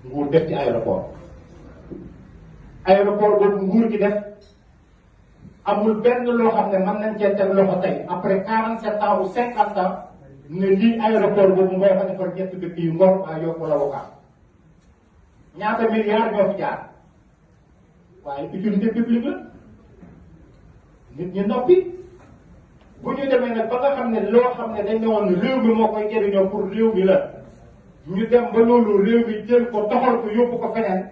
nguur def ci aéroport boobu nguur gi def amul benn loo xam ne mën nañ cee teg loxo tey après 47 ans ou 50 ans ne lii aéroport boobu moo fa defar ñett dëkk yi Ngor waa Yoff wala Ouakam ñaata milliards ñoo fi jaar waaye utilité publique la nit ñi noppi bu ñu demee nag ba nga xam ne loo xam ne dañ ne woon réew mi moo koy jëriñoo pour réew mi la ñu dem ba loolu réew mi jël ko toxal ko yóbbu ko feneen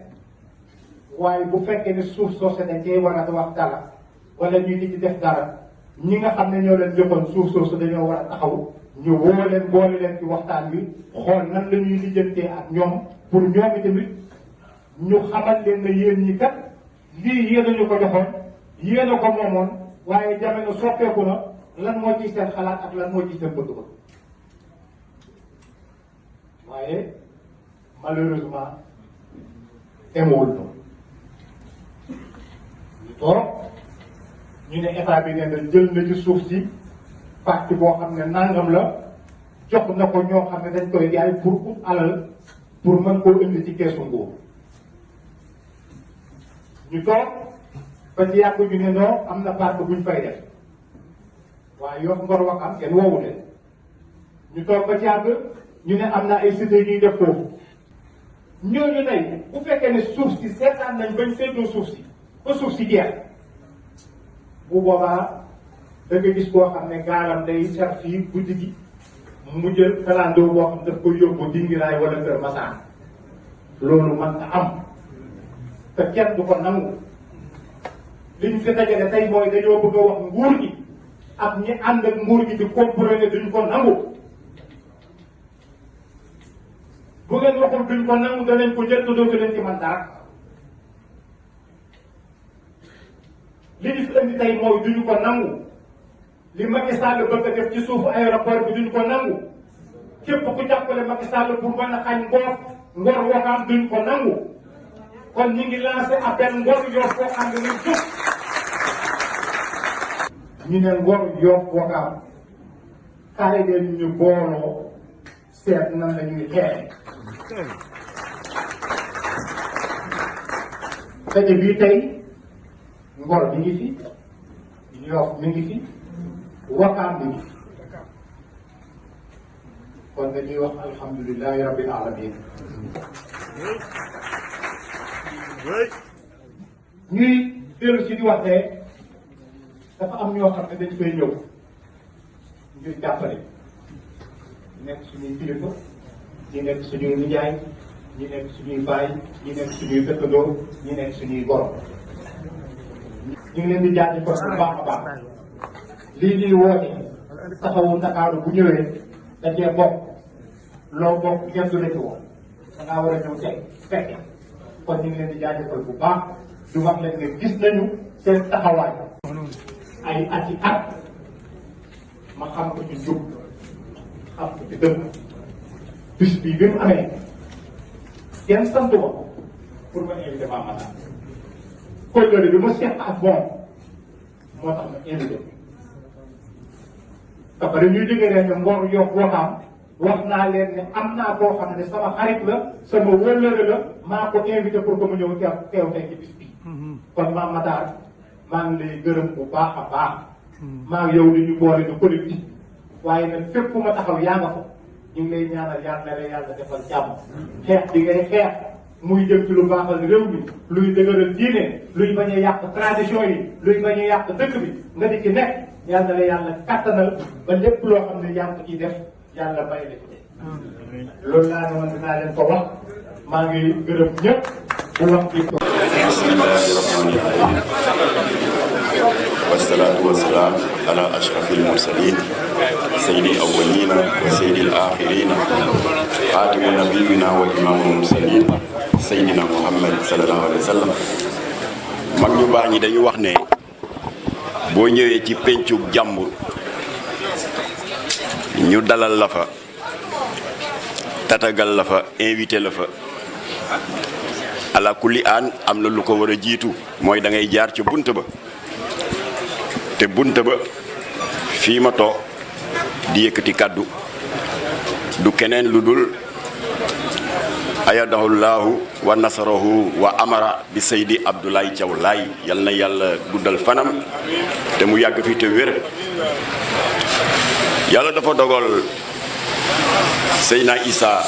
waaye bu fekkee ne suuf soose dañ cee war a wax dara wala ñu di ci def dara ñi nga xam ne ñoo leen joxoon suuf soosu dañoo war a taxaw ñu woo leen boole leen ci waxtaan wi xool nan la ñuy lijjantee ak ñoom pour ñoom itamit ñu xamal leen ne yéen ñi kat lii yéen a ñu ko joxoon yéen a ko moomoon waaye jamono soppeeku na lan moo ci seen xalaat ak lan moo ci seen bëgg-bëgg waaye malheureusement demewul noonu ñu toog ñu ne état bi nee na jël na ci suuf si parti boo xam ne nangam la jox na ko ñoo xam ne dañ koy jaay pour ut alal pour mën koo indi ci keesu nguur ñu toog ba ci yàgg ñu ne non am na parti buñ fay def waaye Yoff Ngor Ouakam kenn woowu leen ñu toog ba ci yàgg ñu ne am na ay cité ñuy def foofu ñooñu tey bu fekkee ne suuf si seetaan nañ bañ seetloo suuf si ba suuf si jeex bu boobaa da nga gis koo xam ne gaalam day ser fii guddi gi mu jël kalandoo boo xam daf koy yóbbu Dingiraay wala Kër Masaan loolu man na am te kenn du ko nangu li ñu fi dajale tey mooy dañoo bëgg a wax nguur gi ak ñi ànd ak nguur gi di comprendre duñ ko nangu bu ngeen waxul duñ ko nangu danañ ko jël te dootu leen ci man dara li ñu fi indi tey mooy duñu ko nangu li Macky Sall bëgg a def ci suufu aéroport bi duñ ko nangu képp ku jàppale Macky Sall pour mën a xañ Ngor Ouakam duñ ko nangu kon ñu ngi lancé appel Ngor Yoff Ouakam nañ jóg ñu ne Ngor Yoff Ouakam kaay leen ñu booloo seet nan la ñuy xeexe daje bii tey Ngor mi ngi fi Yoff mi ngi fi Ouakam mi ngi fi kon dañuy wax alhamdulilahi rabbil alamin ñuy dellu si di wax ne dafa am ñoo xam ne dañ koy ñëw ngir jàppale ñi nekk suñuy kilifa ñi nekk suñuy nijaay ñi nekk suñuy baay ñi nekk suñuy dëkkandoo ñi nekk suñuy borom ñu ngi leen di jaajëfal bu baax a baax lii ñuy woote taxawu Ndakaaru bu ñëwee da cee bokk loo bokk kenn du la ci woo da ngaa war a ñëw teg fekke kon ñu ngi leen di jaajëfal bu baax di wax leen ne gis nañu seen taxawaay ay at yi at ma xam ko ci jub xam ko ci dëgg bis bii bi mu amee kenn sant ma pour ma invité Mame Matar kóllëre bi ma seq ak moom moo tax ma invité dafa dañuy jógee ne Ngor Yoff Ouakam wax naa leen ne am naa koo xam ne sama xarit la sama wëllëre la maa ko invité pour que mu ñëw teew tey ci bis bi kon Mame Matar maa ngi lay gërëm bu baax a baax maa ngi yow li ñu boole ñu collectif waaye nag fépp fu ma taxaw yaa nga fa ñu ngi lay ñaanal yàlla na la yàlla defal jàmm xeex bi ngay xeex muy jëm ci lu baaxal réew mi luy dëgëral diine luy bañ a yàq tradition yi luy bañ a yàq dëkk bi nga di ci nekk yàlla na la yàlla kattanal ba lépp loo xam ne yaa ngi ko ciy def yàlla bàyyi la ci loolu laa ne woon dinaa leen ko wax maa ngi gërëm ñëpp bu wax bi ko bismillahi rahmani rahim wasalaatu wasalaam ala ashrafil mursalin sayyidil awwalina wa sayyidil axirina xaatimu nabiyina wa imaamul mursalin sayyidina muhammad sallallahu alayhi wa sallam mag ñu baax ñi dañu wax ne boo ñëwee ci pencub jàmbur ñu dalal la fa tatagal la fa invité la fa ala kulli aan am na lu ko war a jiitu mooy da ngay jaar ci bunt ba te bunt ba fii ma toog di yëkkati kàddu du keneen lu dul ayadahu llahu wa nasarahu wa amara bi Seydi Abdoulaye Thiaw Laye yal na yàlla guddal fanam te mu yàgg fi te wér. yàlla dafa dogal Seydina Issa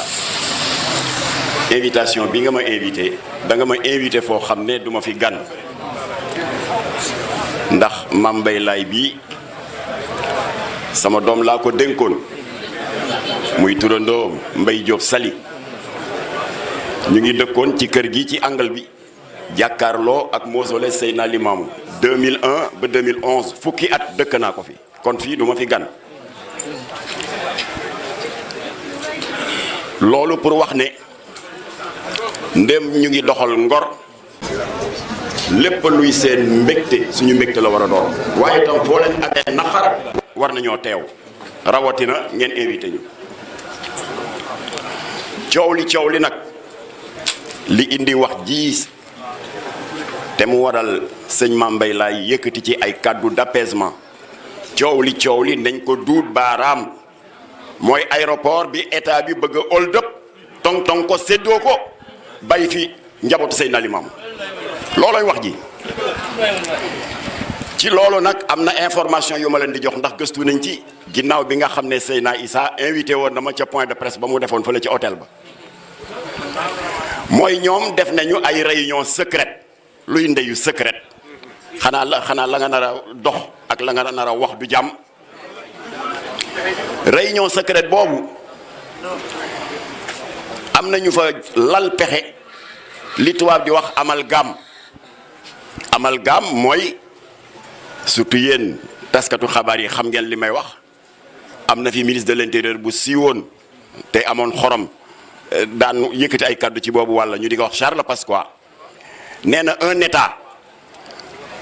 invitation bi nga ma invité da nga ma invité foo xam ne duma fi gan ndax Mame Mbaye Laye bi sama doom laa ko dénkoon muy turandoo Mbaye Diop Sali ñu ngi dëkkoon ci kër gi ci angle bi jàkkaarloo ak mausolée Seydina Limamou 2001 ba 2011 fukki at dëkk naa ko fi kon fii duma fi gan. loolu pour wax ne ndem ñu ngi doxal ngor lépp luy seen mbégte suñu mbégte la war a doon waaye tam foo leen amee naqar war nañoo teew rawatina ngeen invité ñu. coow li nag li indi wax ji te mu waral sëñ Mame Mbaye Laye yëkkati ci ay kàddu d'apaisement coow li nañ ko duut baaraam mooy aéroport bi état bi bëgg a hold up tong ko séddoo ko bàyyi fi njabootu Seydina Limamou loolooy wax ji. ci loolu nag am na information yu ma leen di jox ndax gëstu nañ ci ginnaaw bi nga xam ne Seydina Issa invité woon na ma ca point de presse ba mu defoon fële ci hôtel ba. mooy ñoom def nañu ay réunion secrète luy ndeyu secrète xanaa la nga nar a dox ak la nga nar a wax du jàmm. réunion secrète boobu am nañu fa lal pexe li tubaab di wax amalgame mooy surtout yéen taskatu xabaar yi xam ngeen li may wax am na fi ministre de l'intérieur bu siiwoon te amoon xorom daan yëkkati ay kàddu ci boobu walla ñu di ko wax Charles Pasqua nee na un état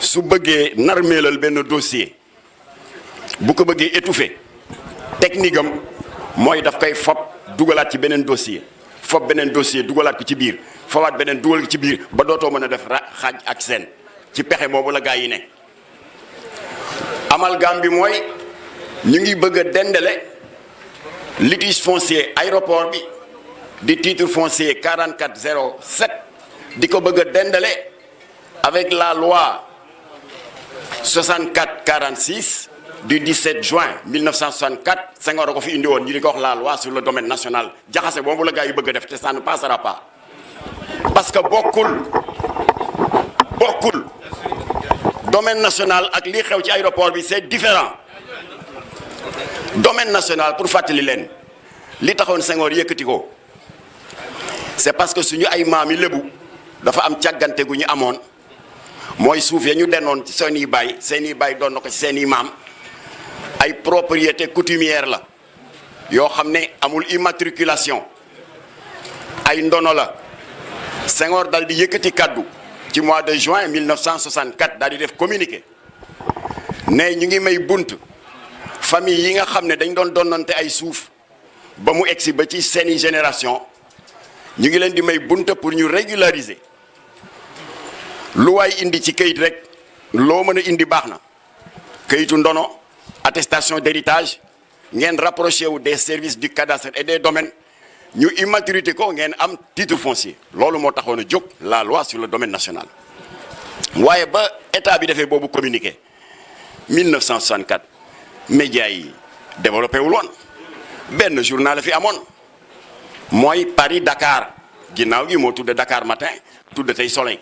su bëggee narmeelal benn dossier bu ko bëggee étouffer technique am mooy daf koy fob dugalaat ci beneen dossier fob beneen dossier dugalaat ko ci biir fobaat beneen dugal ko ci biir ba dootoo mën a def xaaj ak seen ci pexe boobu la gaa yi ne. amalgame bi mooy ñu ngi bëgg a dendale litige foncier aéroport bi di titre foncier 4407 di ko bëgg a dendale avec la loi 64-46 du 17 juin 1964 Senghor a ko fi indi woon ñu di ko wax la loi sur le domaine national jaxase boobu la gaa yi bëgg a def te ça ne passera pas parce que bokkul domaine national ak lii xew ci aéroport bi c'est différent. domaine national pour fàttali leen li taxoon Senghor yëkkati ko c'est parce que suñu ay maam yi lébu dafa am càggante gu ñu amoon mooy suuf ya ñu dennoon ci seeni baay doon na ko ci seeni maam ay propriété coutumière la yoo xam ne amul immatriculation ay ndono la Senghor dal di yëkkati kaddu ci mois de juin 1964 daal di def communiqué ne ñu ngi may bunt famille yi nga xam ne dañ doon donnante ay suuf ba mu egsi ba ci seeni génération ñu ngi leen di may bunt pour ñu régulariser lu waay indi ci kayit rek loo mën a indi baax na kayitu ndono attestation d'héritage ngeen rapproché wu des services du cadastre et des domaines ñu immaturité ko ngeen am titre foncier loolu moo taxoon a jóg la loi sur le domaine national. waaye ba état bi defee boobu communiqué 1964 médias yi développé wul woon benn journal la fi amoon mooy Paris Dakar ginnaaw gi moo tudde Dakar Matin tudde tey Soleil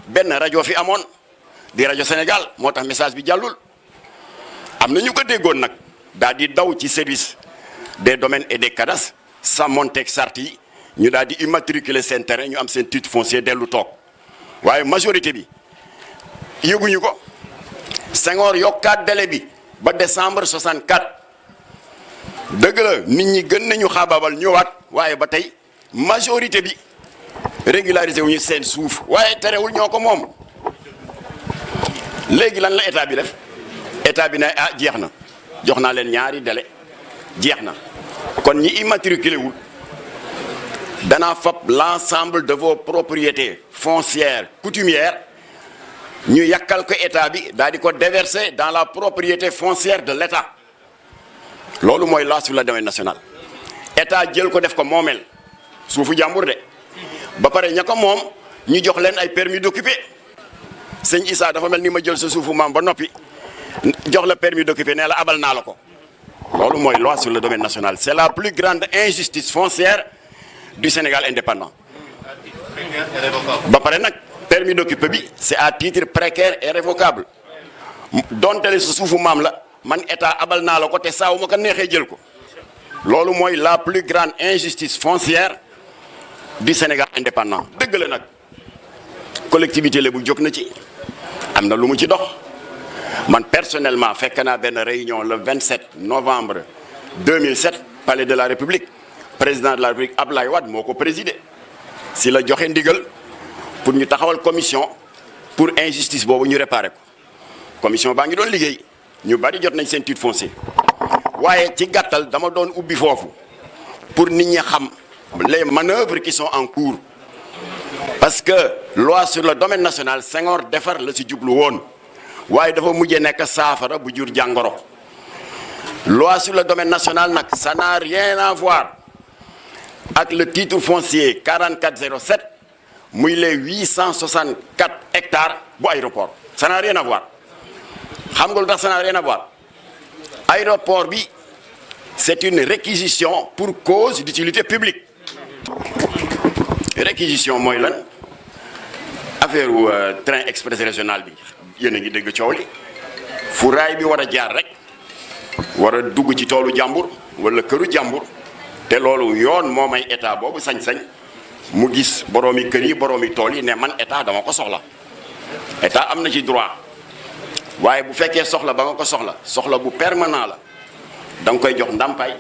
benn rajo fi amoon di rajo Sénégal moo tax message bi jàllul am na ñu ko déggoon nag daal di daw ci service des domaines et des cadastres sàmmonteeg sart yi ñu daal di immatriculer seen terrain ñu am seen titre foncier dellu toog waaye majorité bi yëguñu ko Senghor yokkaat délai bi ba décembre 64 dëgg la nit ñi gën nañu xaabaabal ñëwaat waaye ba tey majorité bi régularisé wuñu seen suuf waaye terewul ñoo ko moom léegi lan la état bi def état bi ne ah jeex na jox naa leen ñaari délai jeex na kon ñi immatriculé wul danaa fab l'ensemble de vos propriétés foncières coutumières ñu yàkkal ko état bi daal di ko déverser dans la propriété foncière de l'état loolu mooy loi sur le domaine national état jël ko def ko moomeel suufu jàmbur de ba pare ña ko moom ñu jox leen ay permis d'occuper sëñ Issa dafa mel ni ma jël sa suufu maam ba noppi jox la permis d'occuper nee la abal naa la ko loolu mooy loi sur le domaine national. C'est la plus grande injustice foncière du Sénégal indépendant. ba pare nag permis d'occuper bi c'est à titre précaire et révocable dontele sa suufu maam la man état abal naa la ko te saawu ma ko neexee jël ko loolu mooy la plus grande injustice foncière du Sénégal indépendant. dëgg la nag collectivité la bu jóg na ci am na lu mu ci dox man personnellement fekk naa benn réunion le 27 novembre 2007 palais de la République président de la République Abdoulaye Wade moo ko présidé si la joxe ndigal pour ñu taxawal commission pour injustice boobu ñu réparer ko commission baa ngi doon liggéey ñu bari jot nañ seen titre foncier waaye ci gàttal dama doon ubbi foofu pour nit ñi xam les manœuvres qui sont en cours parce que loi sur le domaine national Senghor defar la ci jublu woon waaye dafa mujjee nekk saafara bu jur jàngoro. Loi sur le domaine national nag ça n'a rien à voir ak le titre foncier 4407 muy les 864 hectares bu aéroport ça n'a rien à voir xam nga lu tax ça n'a rien à voir aéroport bi c'est une réquisition pour cause d'utilité publique. Réquisition mooy lan affaire train express régional bi yéen a ngi dégg coow li fu raay bi war a jaar rek war a dugg ci toolu jàmbur wala këru jàmbur te loolu yoon moo may état boobu sañ-sañ mu gis boroomi kër yi boroomi tool yi ne man état dama ko soxla état am na ci droit waaye bu fekkee soxla ba nga ko soxla bu permanent la da nga koy jox ndàmpaay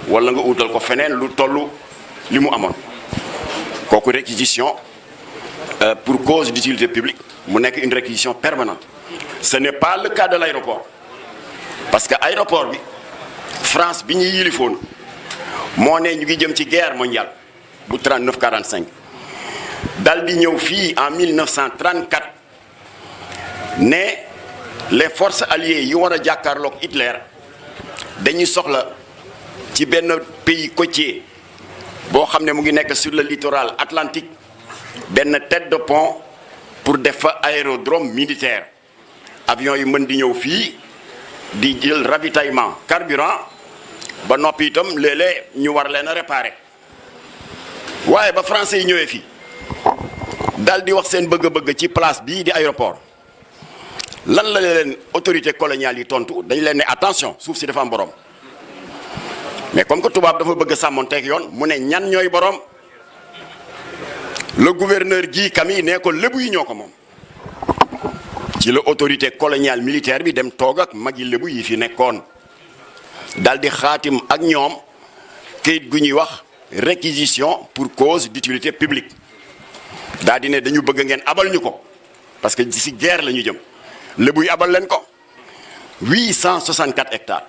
wala nga utal ko feneen lu tollu li mu amoon kooku réquisition pour cause d'utilité publique mu nekk une réquisition permanente. Ce n'est pas le cas de l'aéroport parce que aéroport bi France bi ñuy yilifoon moo ne ñu ngi jëm ci guerre mondiale bu 39-45 dal di ñëw fii en 1934 ne les forces alliées yi war a jàkkaarloog Hitler dañuy soxla ci benn pays côtier boo xam ne mu ngi nekk sur le littoral atlantique benn tête de pont pour def fa aérodrome militaire avion yi mën di ñëw fii di jël ravitaillement carburant ba noppi itam léeg-léeg ñu war leen a réparer waaye ba français yi ñëwee fii dal di wax seen bëgg-bëgg ci place bii di aéroport lan la leen autorité coloniale yi tontu dañ leen ne attention suuf si dafa am borom mais comme que tubaab dafa bëgg sàmmonteeg yoon mu ne ñan ñooy borom le gouverneur Guy Camille nee ko lébu yi ñoo ko moom ci la autorité coloniale militaire bi dem toog ak magi lébu yi fi nekkoon dal di xaatim ak ñoom kayit gu ñuy wax réquisition pour cause d'utilité publique daal di ne dañu bëgg ngeen abal ñu ko parce que ci guerre la ñu jëm lébu yi abal leen ko 864 hectares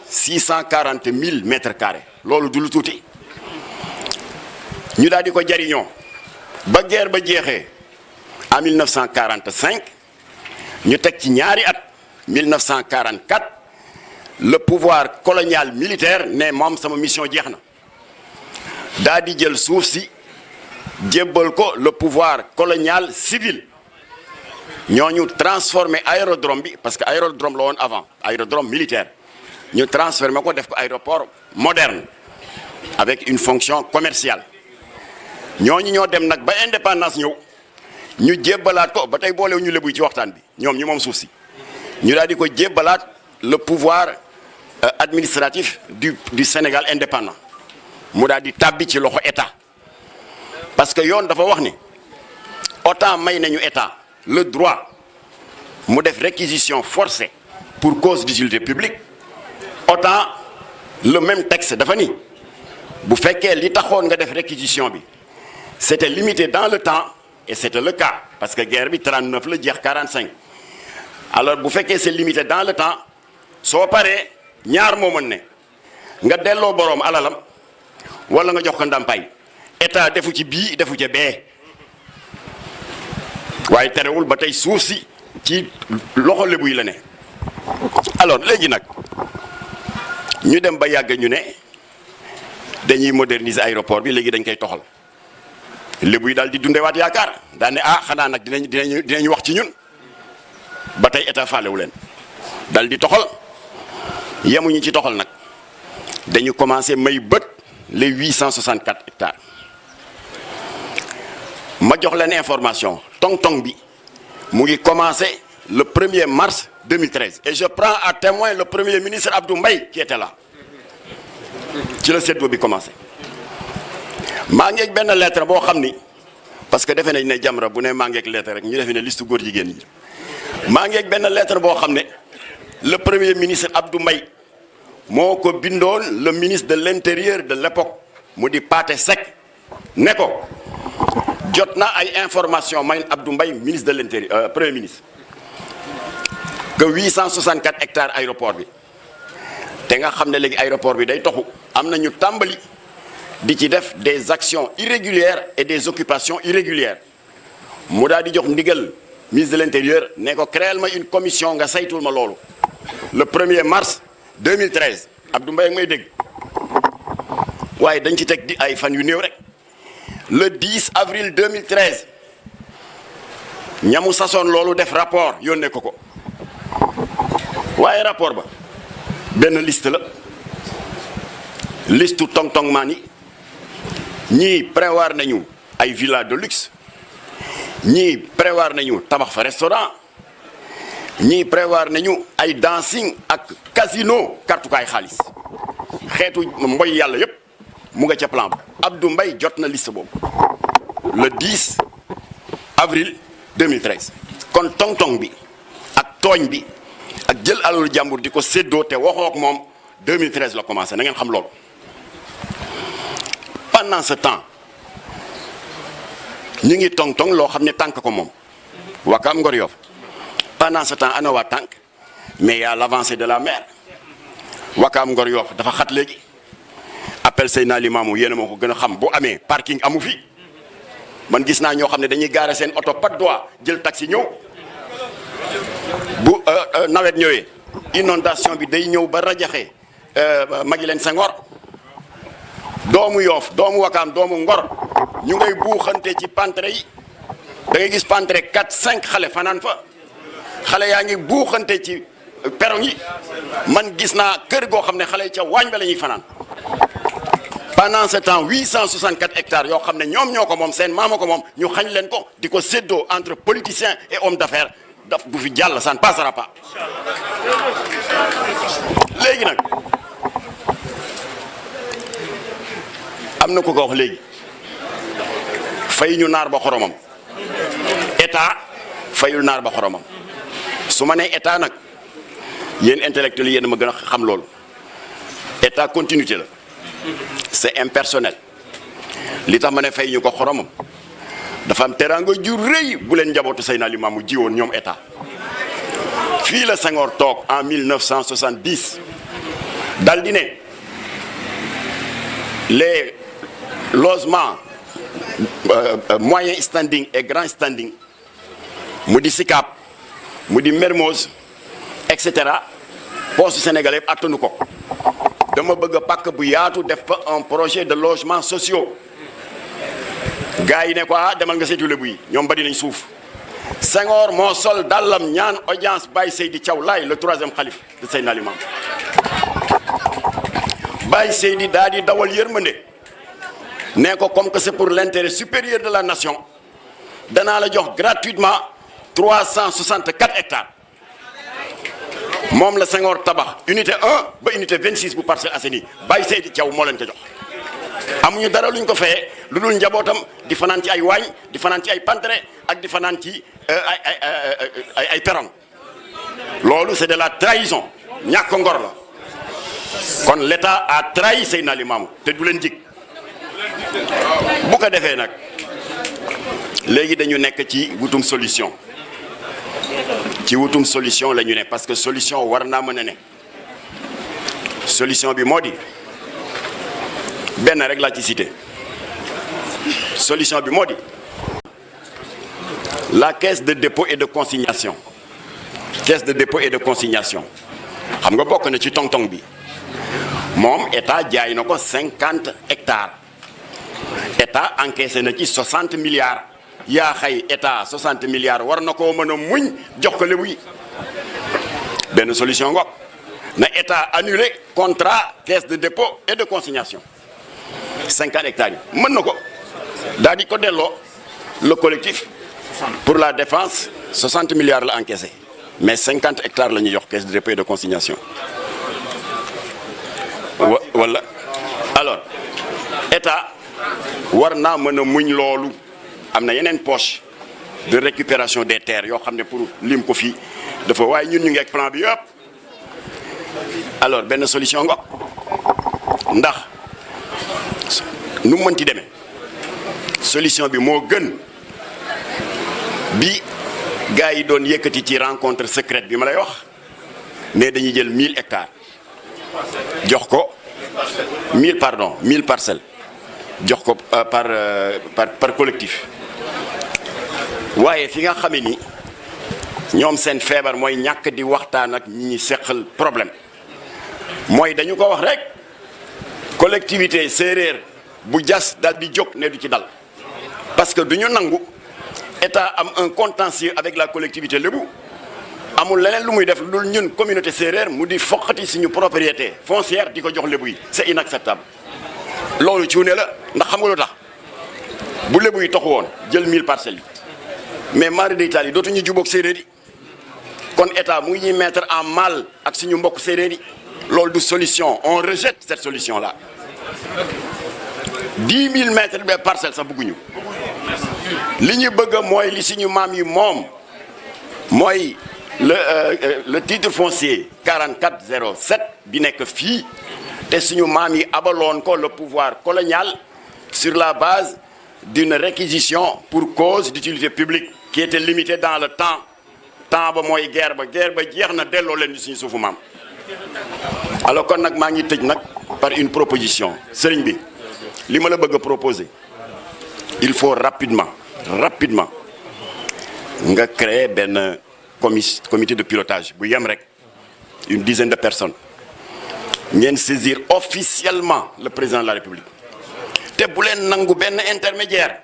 8,640,000 mètres carrés loolu du lu tuuti ñu daal di ko jariñoo ba guerre ba jeexee en 1945 ñu teg ci ñaari at 1944 le pouvoir colonial militaire ne moom sama mission jeex na daal di jël suuf si jébbal ko le pouvoir colonial civil ñooñu transformé aérodrome bi parce que aérodrome la woon avant aérodrome militaire ñu transformé ko def ko aéroport moderne avec une fonction commerciale ñooñu ñoo dem nag ba indépendance ñëw ñu jébbalaat ko ba tey boolewu ñu lébu ci waxtaan bi ñoom ñu moom suuf si ñu daal di ko jébbalaat le pouvoir administratif du Sénégal indépendant mu daal di tàbbi ci loxo état parce que yoon dafa wax ni autant may nañu état le droit mu def réquisition forcée pour cause d'utilité publique autant le même texte dafa ni bu fekkee li taxoon nga def réquisition bi c'était limité dans le temps et c'était le cas parce que guerre bi 39 la jeex 45 alors bu fekkee c'est limité dans le temps soo paree ñaar moo mën ne nga delloo boroom alalam wala nga jox ko ndàmpaay état defu ci bii defu ci bee waaye terewul ba tey suuf si ci loxo lébu yi la ne alors léegi nag ñu dem ba yàgg ñu ne dañuy moderniser aéroport bi léegi dañ koy toxal lébu yi daal di dundewaat yaakaar daan ne ah xanaa nag dinañ wax ci ñun ba tey état faalewu leen dal di toxal yemuñu ci toxal nag dañu commencé may bët les 864 hectares ma jox leen information tong-tong bi mu ngi commencé le 1er mars 2013 et je prends à témoin le premier ministre Abdou Mbaye qui était là ci la séddoo bi commencé maa ngi ak benn lettre boo xam ni parce que defe nañ ne Jamra bu ne maa ngi ak lettre rek ñu defe ne liste góor jigéen ñi maa ngi ak benn lettre boo xam ne le premier ministre Abdou Mbaye moo ko bindoon le ministre de l'intérieur de l'époque mu di Pathé Seck ne ko jot na ay information may Abdou Mbaye ministre de l'intérieur premier ministre que 864 hectares aéroport bi te nga xam ne léegi aéroport bi day toxu am na ñu tàmbali di ci def des actions irrégulières et des occupations irrégulières mu daal di jox ndigal ministre de l'intérieur ne ko créel ma une commission nga saytul ma loolu le 1er mars 2013 Abdou Mbaye ak may dégg waaye dañ ci teg di ay fan yu néew rek le 10 avril 2013 ñamu sasoon loolu def rapport yónnee ko waaye rapport ba benn liste la liste tong-tong maan yi ñii prévoir nañu ay villa de luxe ñii prévoir nañu tabax fa restaurant ñii prévoir nañu ay dancing ak casino kartukaay xaalis xeetu mboy yàlla yépp mu nga ca plan ba Abdou Mbaye jot na liste boobu le 10 avril 2013 kon tong-tong bi ak tooñ bi ak jël alalu jàmbur di ko séddoo te waxoo ak moom 2013 la commencé na ngeen xam loolu pendant ce temps ñu ngi tong-tong loo xam ne tànk ko moom Wakam Ngor Yoff pendant ce temps ana waa tànk mais y a l'avancée de la mer Wakam Ngor Yoff dafa xat léegi appel Seydina Limamou yéen a ma ko gën a xam bu amee parking amu fi man gis naa ñoo xam ne dañuy gaare seen oto pas droit jël taxi ñëw bu nawet ñëwee inondation bi day ñëw ba rajaxe Maguilène Senghor doomu Yoff doomu Wakaam doomu Ngor ñu ngay buuxante ci pantre yi da ngay gis pantre 4-5 xale fanaan fa xale yaa ngi buuxante ci perron yi man gis naa kër goo xam ne xale yi ca waañ ba la ñuy fanaan pendant ce temps 864 hectares yoo xam ne ñoom ñoo ko moom seen maama ko moom ñu xañ leen ko di ko séddoo entre politiciens et hommes d'affaires daf bu fi jàll ça ne passera pas léegi nag am na ko ko wax léegi fay ñu naar ba xoromam état fayul naar ba xoromam su ma nee état nag yéen intellectuels yéen ma gën a xam loolu état continuité la c'est impersonnel li tax ma ne fay ñu ko xoromam dafa am teraanga ju rëy bu leen njabootu Seydina Limamou jiwoon ñoom état fii la Senghor toog en 1970 dal di ne les logements moyen standing et grand standing mu di Sicap mu di Mermoz et cetera poste sénégalais attanu ko dama bëgg a pàkk bu yaatu def fa un projet de logements sociaux gars yi ne ko ah demal nga seetu lébu yi ñoom bari nañ suuf Senghor moo sol dàllam ñaan audience Baye Seydi Thiaw Laye le 3e khalife de Seydina Limamou Baye Seydi daal di dawal yërmande ne ko comme que c'est pour l'intérêt supérieur de la nation danaa la jox gratuitement 364 hectares moom la Senghor tabax unité 1 ba unité 26 bu Parcelles Assainies Baye Seydi Thiaw moo leen ko jox amuñu dara luñ ko fayee lu dul njabootam di fanaan ci ay waañ di fanaan ci ay pantere ak di fanaan ci ay perron loolu c'est de la trahison ñàkk ngor la kon l'État a trahi Seydina Limamou te du leen jig bu ko defee nag léegi dañu nekk ci wutum solution la ñu ne parce que solution war naa mën a ne solution bi moo di benn rek laa ci cité solution bi moo di la caisse de dépôt et de consignation xam nga bokk na ci tong-tong bi moom état jaay na ko 50 hectares état encaissé na ci 60 milliards yaa xay état 60 milliards war na koo mën a muñ jox ko lébu yi benn solution ngoog na état annulé contrat caisse de dépôt et de consignation 50 hectares yi mën na ko daal di ko delloo le collectif pour la défense 60 milliards la encaissé mais 50 hectares la ñuy jox caisse de dépôt et de consignation wala alors état war naa mën a muñ loolu am na yeneen poche de récupération des terres yoo xam ne pour lim ko fii dafa waaye ñun ñu ngi ak plan bi yëpp alors benn solution nga ndax nu mu mënti demee solution bi moo gën bi gars yi doon yëkkati ci rencontre secrète bi ma lay wax ne dañuy jël 1000 hectares jox ko 1000 parcelles jox ko par collectif waaye fi nga xamee ni ñoom seen feebar mooy ñàkk di waxtaan ak ñi ñi seqal problème mooy dañu ko wax rek collectivité séeréer bu jas dal di jóg ne du ci dal parce que du ñu nangu état am un contentieux avec la collectivité lébu amul leneen lu muy def lu dul ñun communauté séeréer mu di foqati suñu propriété foncière di ko jox lébu yi c'est inacceptable loolu ci wu ne la ndax xam nga lu tax bu lébu yi taxu woon jël 1000 parcelles yi mais mari d'Italie yi dootuñu jubóog séeréer yi kon état mu ngi ñuy mettre en mal ak suñu mbokk séeréer yi loolu du solution on rejette cette solution là 10 000 mètres de parcelles sax bëgguñu li ñu bëgg mooy li suñu maam yi moom mooy le titre foncier 4407 bi nekk fii te suñu maam yi abaloon ko le pouvoir colonial sur la base d'une réquisition pour cause d'utilité publique qui était limitée dans le temps ba mooy guerre ba jeex na delloo leen di suñu suufu maam alors kon nag maa ngi tëj nag par une proposition sëriñ bi li ma la bëgg a proposer il faut rapidement nga créer benn comité de pilotage bu yem rek une dizaine de personnes ngeen saisir officiellement le président de la République te bu leen nangu benn intermédiaire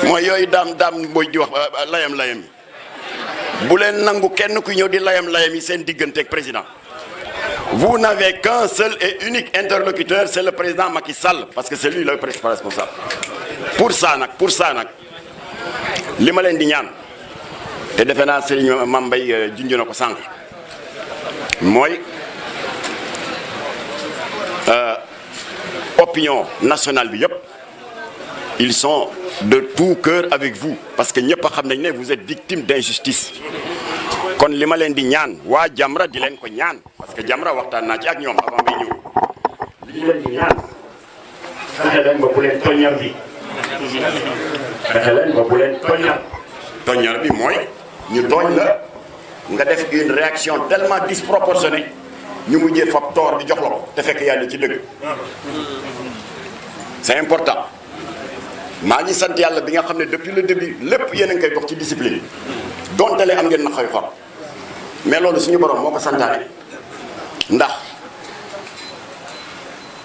mooy yooyu daam mooy di wax layam yi bu leen nangu kenn ku ñëw di layam yi seen diggante ak président vous n'avez qu'un seul et unique interlocuteur c'est le président Macky Sall parce que c'est lui le principal responsable pour ça nag li ma leen di ñaan te defe naa Serigne Mame Mbaye junj na ko sànq mooy opinion nationale bi yëpp ils sont de tout cœur avec vous parce que ñëpp a xam nañ ne vous êtes victime d'injustice kon li ma leen di ñaan waa Jamra di leen ko ñaan parce que Jamra waxtaan naa ci ak ñoom avant may ñëw li ñu leen di ñaan fexe leen ba bu leen toññar bi toññar bi mooy ñu tooñ la nga def une réaction tellement disproportionnée ñu mujjee fab toor di jox la ko te fekk yàlla ci dëgg c'est important maa ngi sant yàlla bi nga xam ne depuis le début lépp yéen a ngi koy dox ci discipline donte le am ngeen na xëy xor mais loolu suñu borom moo ko santaane ndax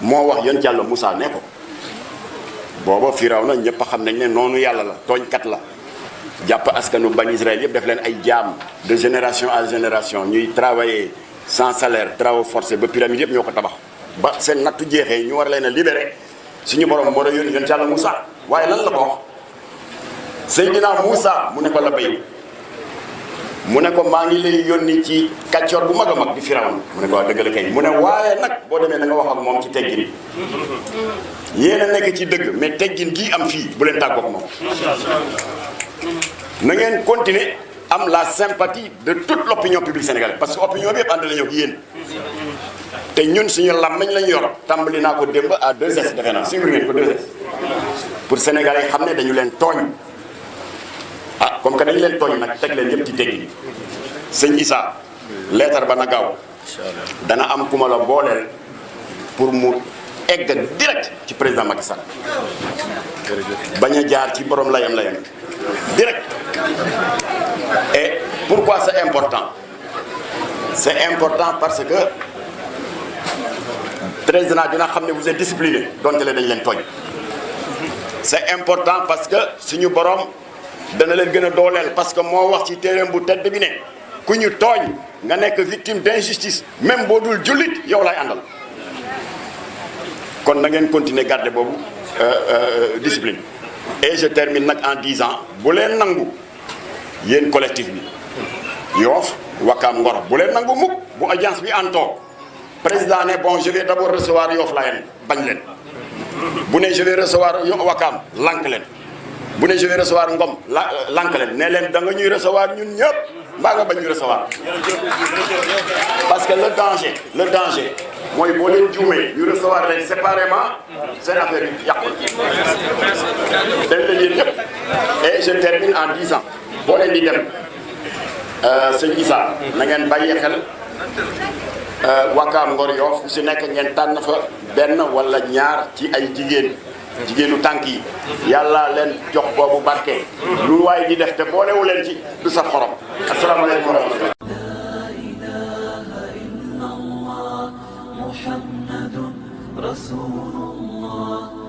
moo wax yonent yàlla Moussa ne ko booba Firawna ñëpp a xam nañ ne noonu yàlla la tooñkat la jàpp askanu Bani Israël yëpp def leen ay jaam de génération à génération ñuy travailler sans salaire travaux forcés ba pyramide yëpp ñoo ko tabax ba seen nattu jeexee ñu war leen a libéré suñu borom moo doon yónni yonent yàlla Moussa waaye lan la ko wax Seydina Moussa mu ne ko la bay mu ne ko maa ngi lay yónni ci kàccoor bu mag a mag di Firawna mu ne ko dëgg la kay mu ne waaye nag boo demee da nga wax ak moom ci teggin yéen a nekk ci dëgg mais teggin gii am fii bu leen tàggoog moom na ngeen continuer am la sympathie de toute l'opinion publique sénégalaise parce que opinion bi yëpp ànd nañu ak yéen te ñun suñu làmmiñ lañu yor tàmbali naa ko démb à 2S defe naa suivre ngeen ko 2S pour sénégalais yi xam ne dañu leen tooñ ah comme que dañu leen tooñ nag teg leen yëpp ci teggi sëñ Issa leetar ba na gaaw dana am ku ma la booleel pour mu egg direct ci président Macky Sall bañ a jaar ci borom layam direct. Et pourquoi c'est important? C'est important parce que président dina xam ne vous êtes discipliné donte le dañ leen tooñ. c'est important parce que suñu borom dana leen gën a dooleel parce que moo wax ci téereem bu tedd bi ne ku ñu tooñ nga nekk victime d'injustice même boo dul jullit yow lay àndal. kon na ngeen continuer garder boobu discipline. et je termine nag en disant bu leen nangu yéen collectif bi Yoff Ouakam Ngor bu leen nangu mukk bu audience bi antoo président ne bon je vais d'abord recevoir Yoff Layène bañ leen bu ne je vais recevoir Ouakam lank leen bu ne je vais recevoir Ngom lank leen ne leen da nga ñuy recevoir ñun ñëpp mbaa nga bañ ñu recevoir parce que le danger mooy boo leen juumee ñu recevoir leen séparément seen affaire yi yàqu dañ leen yéen ñëpp. et je termine en disant boo leen di dem sëñ Issa na ngeen bàyyi xel Ouakam Ngor Yoff fu si nekk ngeen tànn fa benn wala ñaar ci ay jigéenu tànk yi yàlla leen jox boobu barke lu waay di def te boolewu leen ci du sa xorom. asalaamaaleykum wa rahmatulah. محمد رسول الله